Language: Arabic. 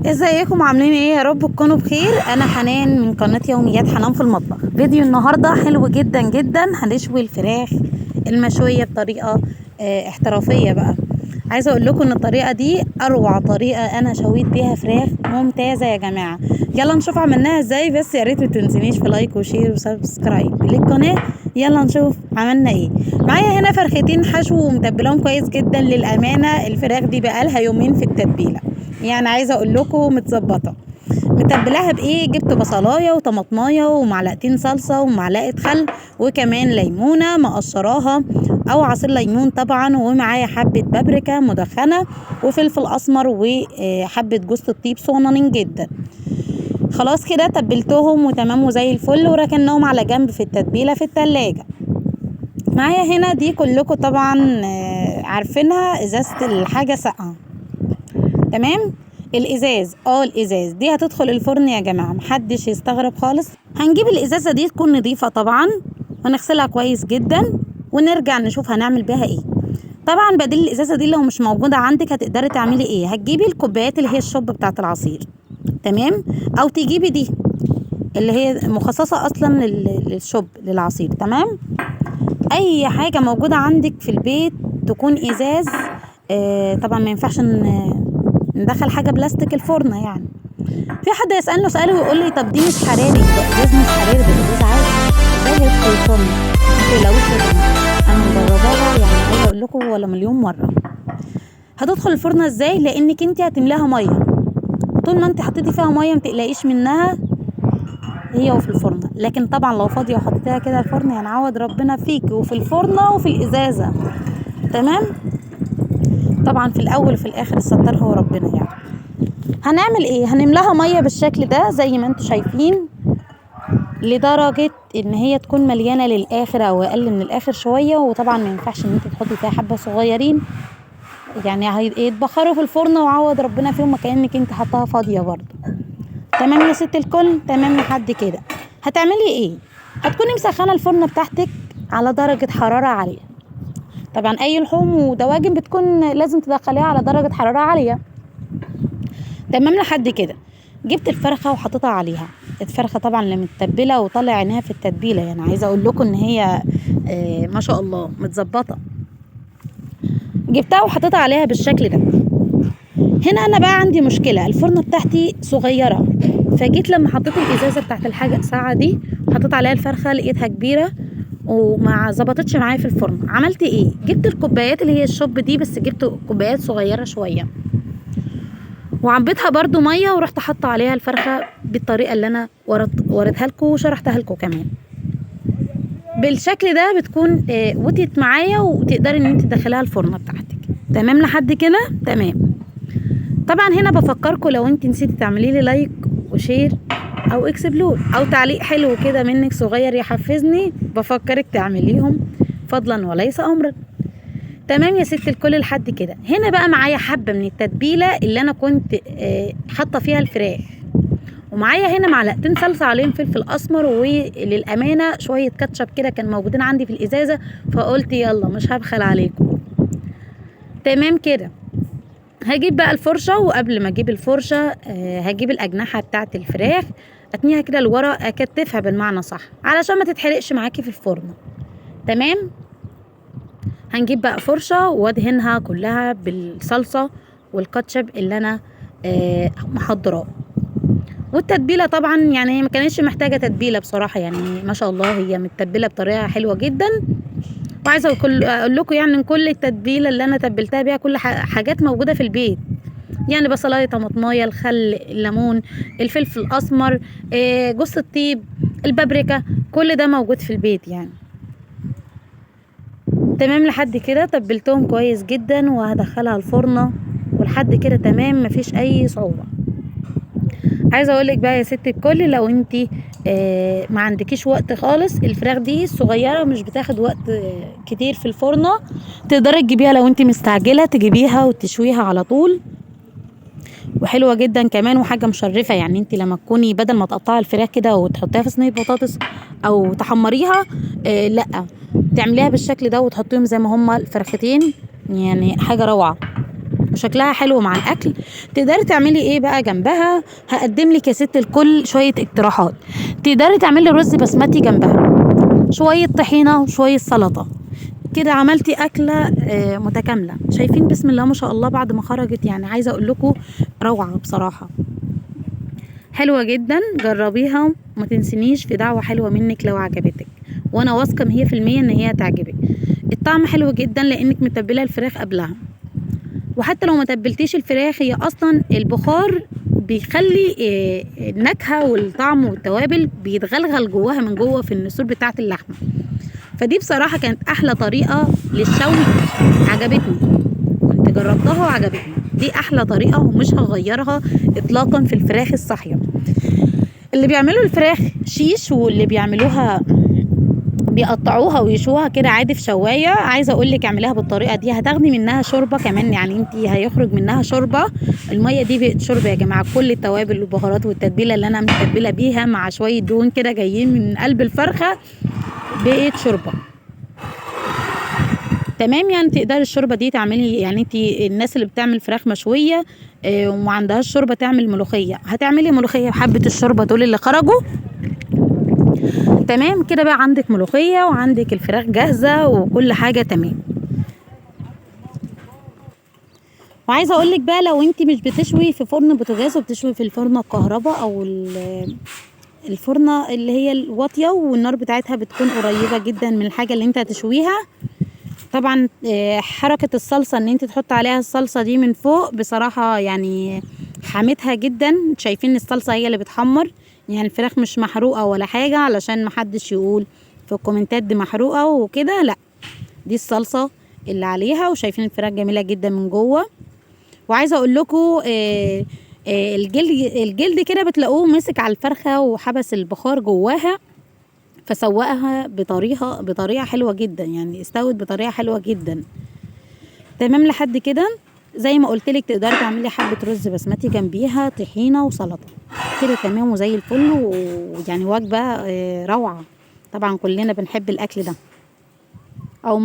ازيكم عاملين ايه؟ يا رب تكونوا بخير. انا حنان من قناة يوميات حنان في المطبخ. فيديو النهاردة حلو جدا جدا. هنشوي الفراخ المشوية بطريقة احترافية بقى. عايزة اقول لكم ان الطريقة دي اروع طريقة انا شويت بيها فراخ ممتازة يا جماعة. يلا نشوف عملناها ازاي، بس يا ريت متنسونيش في لايك وشير وسبسكرايب للقناة. يلا نشوف عملنا ايه. معايا هنا فرختين حشو ومتبلهم كويس جدا. للامانة الفراخ دي بقالها يومين في التتبيلة، يعني عايزه اقول لكم متظبطه. متبلاها بايه؟ جبت بصلايه وطماطمايه ومعلقتين صلصه ومعلقه خل وكمان ليمونه مقشراها او عصير ليمون طبعا، ومعايا حبه بابريكا مدخنه وفلفل اسمر وحبه جوز الطيب صغننين جدا. خلاص كده تبلتهم وتمام وزي الفل، وركناهم على جنب في التتبيله في التلاجة. معايا هنا دي كلكم طبعا عارفينها، ازازه الحاجه ساقعه. تمام. الازاز دي هتدخل الفرن يا جماعه، محدش يستغرب خالص. هنجيب الازازه دي تكون نظيفه طبعا ونغسلها كويس جدا ونرجع نشوف هنعمل بيها ايه. طبعا بديل الازازه دي لو مش موجوده عندك هتقدري تعملي ايه؟ هتجيبي الكوبايات اللي هي الشوب بتاعه العصير، تمام، او تجيبي دي اللي هي مخصصه اصلا للشوب للعصير، تمام. اي حاجه موجوده عندك في البيت تكون ازاز. طبعا ما ينفعش ندخل حاجه بلاستيك الفرن يعني. في حد يسالني سؤال ويقول لي طب دي مش حراري؟ ده ازاز مش حراري، ده ازاز عادي، ازاي يدخل الفرن؟ ما تقلقوش يا جماعه، انا مجرباها يعني، عايزه اقول لكم ولا مليون مره. هتدخل الفرن ازاي؟ لانك انت هتملاها ميه، وطول ما انت حطيتي فيها ميه ما تقلقيش منها هي وفي الفرن. لكن طبعا لو فاضيه وحطيتيها كده الفرن يعني عوض ربنا فيك وفي الفرن وفي الازازه، تمام. طبعا في الاول وفي الاخر الستار هو ربنا يعني. هنعمل ايه؟ هنملاها ميه بالشكل ده زي ما انتم شايفين، لدرجه ان هي تكون مليانه للاخر او اقل من الاخر شويه. وطبعا ما ينفعش ان انت تحطي فيها حبه صغيرين، يعني هيتبخروا في الفرن وعوض ربنا فيهم كانك انت حطاها فاضيه برضه. تمام يا ست الكل، تمام لحد كده. هتعملي ايه؟ هتكوني مسخنه الفرن بتاعتك على درجه حراره عاليه. طبعا اي لحوم ودواجن بتكون لازم تدخليها على درجه حراره عاليه، تمام لحد كده. جبت الفرخه وحطيتها عليها. الفرخه طبعا اللي متبله وطلع عينها في التتبيله، يعني عايزه اقول لكم ان هي ما شاء الله متظبطه. جبتها وحطيتها عليها بالشكل ده. هنا انا بقى عندي مشكله، الفرن بتاعتي صغيره، فجيت لما حطيت الازازه بتاعت الحاجه ساعه دي وحطيت عليها الفرخه لقيتها كبيره وما ظبطتش معايا في الفرن. عملت ايه؟ جبت الكوبايات اللي هي الشوب دي، بس جبت كوبايات صغيره شويه وعبيتها برضو ميه ورحت حاطه عليها الفرخه بالطريقه اللي انا وريتها لكم وشرحتها لكم كمان. بالشكل ده بتكون وطيت معايا وتقدري ان انت تدخليها الفرن بتاعتك، تمام لحد كده، تمام. طبعا هنا بفكركم لو انت نسيتي تعملي لي لايك وشير او اكسبلور او تعليق حلو كده منك صغير يحفزني، بفكرك تعمليهم فضلا وليس امرا. تمام يا ست الكل لحد كده. هنا بقى معايا حبه من التتبيله اللي انا كنت حاطه فيها الفراخ، ومعايا هنا معلقتين صلصه عليهم فلفل اسمر، وللامانه شويه كاتشب كده كان موجودين عندي في الازازه، فقلت يلا مش هبخل عليكم. تمام كده. هجيب بقى الفرشه، وقبل ما اجيب الفرشه هجيب الاجنحه بتاعت الفراخ اتنيها كده لورا، اكتفها بالمعنى صح علشان ما تتحرقش معاكي في الفرن، تمام. هنجيب بقى فرشه وادهنها كلها بالصلصه والكاتشب اللي انا محضراه. والتتبيله طبعا يعني هي ما كانتش محتاجه تتبيله بصراحه، يعني ما شاء الله هي متبله بطريقه حلوه جدا. وعايزه اقول لكم يعني ان كل التتبيله اللي انا تبلتها بيها كل حاجات موجوده في البيت، يعني بصلايه طماطمايه الخل الليمون الفلفل الاسمر جوز الطيب البابريكا، كل ده موجود في البيت يعني. تمام لحد كده تبلتهم كويس جدا وهدخلها الفرن ولحد كده تمام مفيش اي صعوبه. عايزه اقولك بقى يا ست الكل، لو انتي ما عندكيش وقت خالص، الفراخ دي صغيره مش بتاخد وقت كتير في الفرن، تقدري تجيبيها لو انتي مستعجله تجيبيها وتشويها على طول، وحلوه جدا كمان وحاجه مشرفه. يعني انتي لما تكوني بدل ما تقطعي الفراخ كده وتحطيها في صينيه بطاطس او تحمريها، لا تعمليها بالشكل ده وتحطيهم زي ما هما الفرختين، يعني حاجه روعه وشكلها حلو مع الاكل. تقدري تعملي ايه بقى جنبها؟ هقدم لك يا ست الكل شويه اقتراحات. تقدري تعملي رز بسمتي جنبها، شويه طحينه وشويه سلطه، كده عملتي اكله متكامله. شايفين بسم الله ما شاء الله بعد ما خرجت، يعني عايزه اقول لكم روعه بصراحه، حلوه جدا. جربيها وما تنسنيش في دعوه حلوه منك لو عجبتك، وانا واثقه 100% ان هي هتعجبك. الطعم حلو جدا لانك متبله الفراخ قبلها، وحتى لو ما تبلتيش الفراخ هي اصلا البخار بيخلي النكهه والطعم والتوابل بيتغلغل جواها من جوه في النسور بتاعه اللحمه. فدي بصراحه كانت احلى طريقه للشوي، عجبتني، كنت جربتها وعجبتني. دي احلى طريقه ومش هغيرها اطلاقا في الفراخ الصاحيه. اللي بيعملوا الفراخ شيش واللي بيعملوها بيقطعوها ويشوها كده عادي في شوايه، عايزه اقول لك اعمليها بالطريقه دي، هتاخدي منها شوربه كمان، يعني انت هيخرج منها شوربه. الميه دي بقت شوربه يا جماعه، كل التوابل والبهارات والتتبيله اللي انا متبله بيها مع شويه دهون كده جايين من قلب الفرخه بقت شوربه. تمام، يعني تقدري الشوربه دي تعملي، يعني انت الناس اللي بتعمل فراخ مشويه وما عندهاش شوربه تعمل ملوخيه، هتعملي ملوخيه بحبه الشوربه دول اللي خرجوا. تمام كده بقى عندك ملوخيه وعندك الفراخ جاهزه وكل حاجه تمام. وعايزه اقول لك بقى لو انت مش بتشوي في فرن بوتاجاز وبتشوي في الفرن الكهرباء او الفرنه اللي هي الواطيه والنار بتاعتها بتكون قريبه جدا من الحاجه اللي انت هتشويها، طبعا حركه الصلصه ان انت تحط عليها الصلصه دي من فوق بصراحه يعني حمتها جدا. شايفين الصلصه هي اللي بتحمر، يعني الفراخ مش محروقه ولا حاجه علشان محدش يقول في الكومنتات دي محروقه وكده، لا دي الصلصه اللي عليها. وشايفين الفراخ جميله جدا من جوه. وعايزه اقول لكم الجلد كده بتلاقوه مسك على الفرخه وحبس البخار جواها، فسوقها بطريقه حلوه جدا، يعني استوت بطريقه حلوه جدا. تمام لحد كده زي ما قلت لك تقدري تعملي حبه رز بسمتي جنبيها طحينه وسلطه كده تمام وزي الفل، ويعني وجبه روعه. طبعا كلنا بنحب الاكل ده او